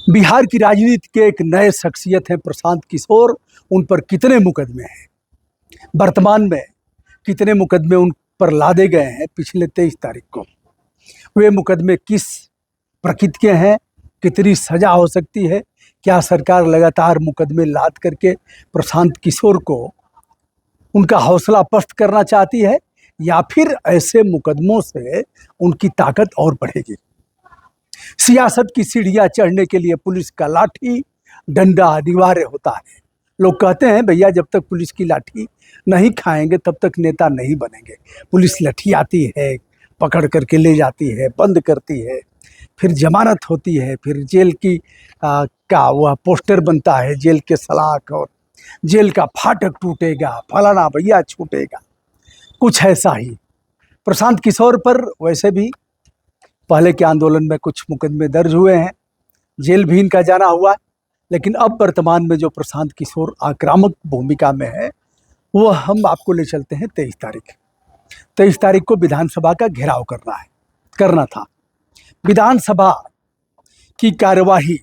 बिहार की राजनीति के एक नए शख्सियत हैं प्रशांत किशोर। उन पर कितने मुकदमे हैं, वर्तमान में कितने मुकदमे उन पर लादे गए हैं पिछले 23 तारीख को, वे मुकदमे किस प्रकृति के हैं, कितनी सजा हो सकती है, क्या सरकार लगातार मुकदमे लाद करके प्रशांत किशोर को उनका हौसला पस्त करना चाहती है, या फिर ऐसे मुकदमों से उनकी ताकत और बढ़ेगी। सियासत की सीढ़ियां चढ़ने के लिए पुलिस का लाठी डंडा अनिवार्य होता है। लोग कहते हैं भैया जब तक पुलिस की लाठी नहीं खाएंगे तब तक नेता नहीं बनेंगे। पुलिस लाठी आती है, पकड़ करके ले जाती है, बंद करती है, फिर जमानत होती है, फिर जेल की का वह पोस्टर बनता है, जेल के सलाख और जेल का फाटक टूटेगा, फलाना भैया छूटेगा। कुछ ऐसा ही प्रशांत किशोर पर वैसे भी पहले के आंदोलन में कुछ मुकदमे दर्ज हुए हैं, जेल भी इनका जाना हुआ, लेकिन अब वर्तमान में जो प्रशांत किशोर आक्रामक भूमिका में है वो हम आपको ले चलते हैं 23 तारीख को विधानसभा का घेराव करना था। विधानसभा की कार्यवाही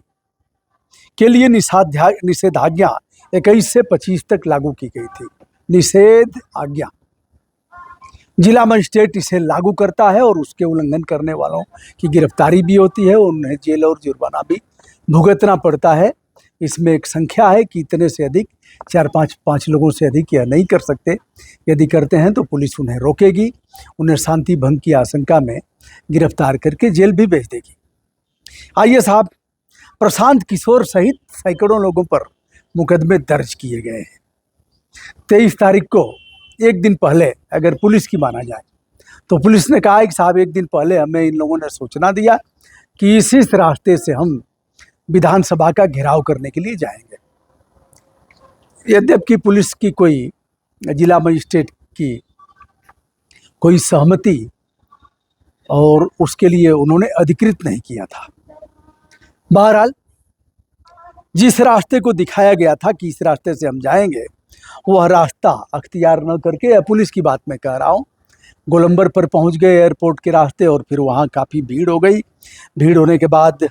के लिए निषेधाज्ञा 21 से 25 तक लागू की गई थी। निषेध आज्ञा जिला मजिस्ट्रेट इसे लागू करता है और उसके उल्लंघन करने वालों की गिरफ्तारी भी होती है, उन्हें जेल और जुर्माना भी भुगतना पड़ता है। इसमें एक संख्या है कि इतने से अधिक 4-5 लोगों से अधिक यह नहीं कर सकते। यदि करते हैं तो पुलिस उन्हें रोकेगी, उन्हें शांति भंग की आशंका में गिरफ्तार करके जेल भी भेज देगी। आइए साहब, प्रशांत किशोर सहित सैकड़ों लोगों पर मुकदमे दर्ज किए गए हैं। 23 तारीख को एक दिन पहले अगर पुलिस की माना जाए तो पुलिस ने कहा है कि साहब एक दिन पहले हमें इन लोगों ने सूचना दिया कि इस रास्ते से हम विधानसभा का घेराव करने के लिए जाएंगे। यद्यपि पुलिस की कोई जिला मजिस्ट्रेट की कोई सहमति और उसके लिए उन्होंने अधिकृत नहीं किया था। बहरहाल जिस रास्ते को दिखाया गया था कि इस रास्ते से हम जाएंगे, वह रास्ता अख्तियार न करके, या पुलिस की बात मैं कह रहा हूँ, गोलंबर पर पहुंच गए एयरपोर्ट के रास्ते, और फिर वहाँ काफ़ी भीड़ हो गई। भीड़ होने के बाद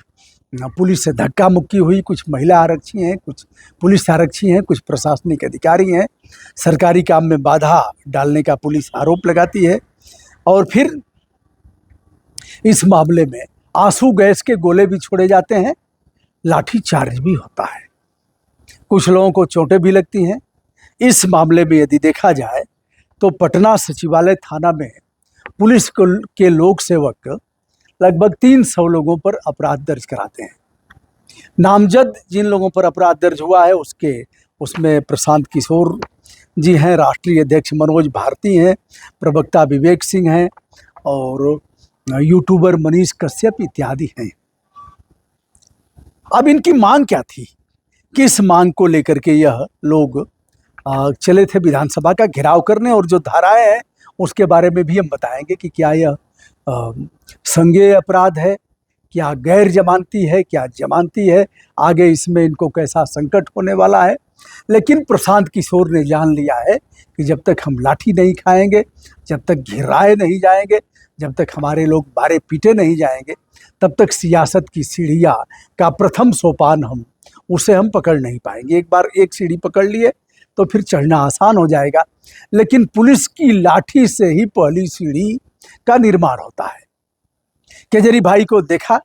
पुलिस से धक्का मुक्की हुई। कुछ महिला आरक्षी हैं, कुछ पुलिस आरक्षी हैं, कुछ प्रशासनिक अधिकारी हैं। सरकारी काम में बाधा डालने का पुलिस आरोप लगाती है, और फिर इस मामले में आंसू गैस के गोले भी छोड़े जाते हैं, लाठी चार्ज भी होता है, कुछ लोगों को चोटें भी लगती हैं। इस मामले में यदि देखा जाए तो पटना सचिवालय थाना में पुलिस के लोक सेवक लगभग 300 लोगों पर अपराध दर्ज कराते हैं। नामजद जिन लोगों पर अपराध दर्ज हुआ है उसमें प्रशांत किशोर जी हैं, राष्ट्रीय अध्यक्ष मनोज भारती हैं, प्रवक्ता विवेक सिंह हैं और यूट्यूबर मनीष कश्यप इत्यादि हैं। अब इनकी मांग क्या थी, किस मांग को लेकर के यह लोग चले थे विधानसभा का घेराव करने, और जो धाराएं हैं उसके बारे में भी हम बताएंगे कि क्या यह संज्ञेय अपराध है, क्या गैर जमानती है, क्या जमानती है, आगे इसमें इनको कैसा संकट होने वाला है। लेकिन प्रशांत किशोर ने जान लिया है कि जब तक हम लाठी नहीं खाएंगे, जब तक घिराए नहीं जाएंगे, जब तक हमारे लोग मारे पीटे नहीं जाएंगे, तब तक सियासत की सीढ़ियाँ का प्रथम सोपान उसे हम पकड़ नहीं पाएंगे। एक बार एक सीढ़ी पकड़ लिए तो फिर चढ़ना आसान हो जाएगा, लेकिन पुलिस की लाठी से ही पहली सीढ़ी का निर्माण होता है। केजरीवाल को देखा,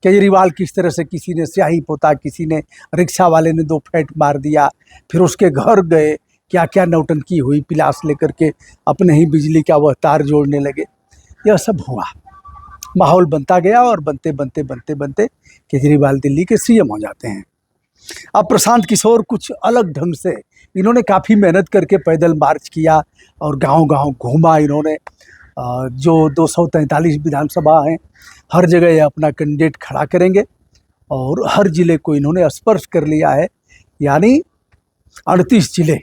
केजरीवाल किस तरह से किसी ने स्याही पोता, किसी ने रिक्शा वाले ने 2 फेंट मार दिया, फिर उसके घर गए, क्या क्या नौटंकी हुई, पिलास लेकर के अपने ही बिजली का वह तार जोड़ने लगे। यह सब हुआ, माहौल बनता गया, और बनते बनते बनते बनते केजरीवाल दिल्ली के सीएम हो जाते हैं। अब प्रशांत किशोर कुछ अलग ढंग से, इन्होंने काफ़ी मेहनत करके पैदल मार्च किया और गांव-गांव घूमा। इन्होंने जो 243 विधानसभा हैं, हर जगह ये अपना कैंडिडेट खड़ा करेंगे, और हर जिले को इन्होंने स्पर्श कर लिया है, यानी 38 जिले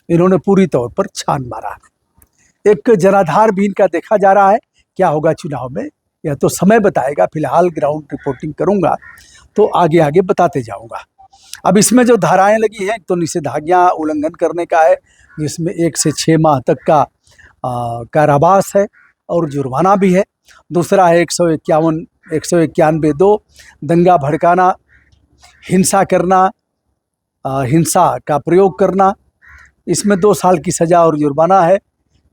इन्होंने पूरी तौर पर छान मारा है। एक जनाधार भी इनका देखा जा रहा है। क्या होगा चुनाव में यह तो समय बताएगा, फिलहाल ग्राउंड रिपोर्टिंग करूंगा तो आगे आगे बताते जाऊंगा। अब इसमें जो धाराएं लगी हैं, तो निषेधाज्ञा उल्लंघन करने का है, जिसमें 1 से 6 माह तक का कारावास है और जुर्माना भी है। दूसरा है 151 191(2) दंगा भड़काना, हिंसा करना, हिंसा का प्रयोग करना, इसमें 2 साल की सज़ा और जुर्माना है।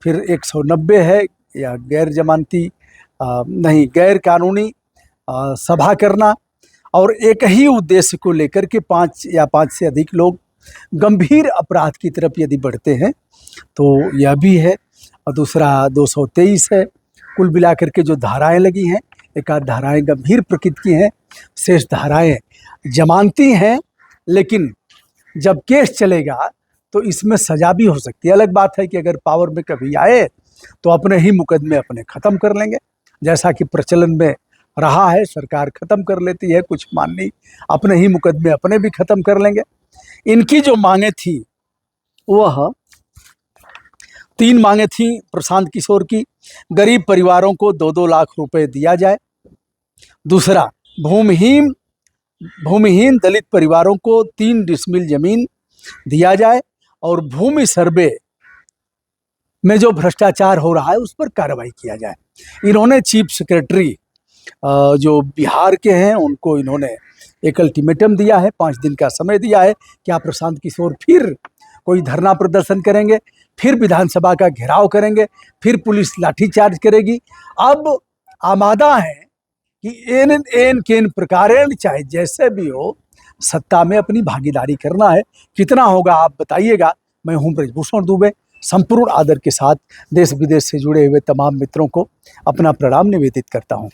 फिर 190 है या गैर कानूनी सभा करना, और एक ही उद्देश्य को लेकर के 5 या 5 से अधिक लोग गंभीर अपराध की तरफ यदि बढ़ते हैं तो यह भी है। और दूसरा 223 है। कुल मिलाकर के जो धाराएं लगी हैं, एक आध धाराएं गंभीर प्रकृति की हैं, शेष धाराएं जमानती हैं, लेकिन जब केस चलेगा तो इसमें सज़ा भी हो सकती है। अलग बात है कि अगर पावर में कभी आए तो अपने ही मुकदमे अपने ख़त्म कर लेंगे, जैसा कि प्रचलन में रहा है। सरकार ख़त्म कर लेती है, कुछ माननी अपने ही मुकदमे अपने भी ख़त्म कर लेंगे। इनकी जो मांगे थी वह 3 मांगे थी प्रशांत किशोर की। गरीब परिवारों को 2-2 लाख रुपए दिया जाए। दूसरा, भूमिहीन दलित परिवारों को 3 डिसमिल जमीन दिया जाए, और भूमि सर्वे में जो भ्रष्टाचार हो रहा है उस पर कार्रवाई किया जाए। इन्होंने चीफ सेक्रेटरी जो बिहार के हैं उनको इन्होंने एक अल्टीमेटम दिया है, 5 दिन का समय दिया है। क्या प्रशांत किशोर फिर कोई धरना प्रदर्शन करेंगे, फिर विधानसभा का घेराव करेंगे, फिर पुलिस लाठीचार्ज करेगी? अब आमादा है कि एन प्रकारेण चाहे जैसे भी हो सत्ता में अपनी भागीदारी करना है। कितना होगा आप बताइएगा। मैं हूं ब्रजभूषण दुबे। संपूर्ण आदर के साथ देश विदेश से जुड़े हुए तमाम मित्रों को अपना प्रणाम निवेदित करता हूं।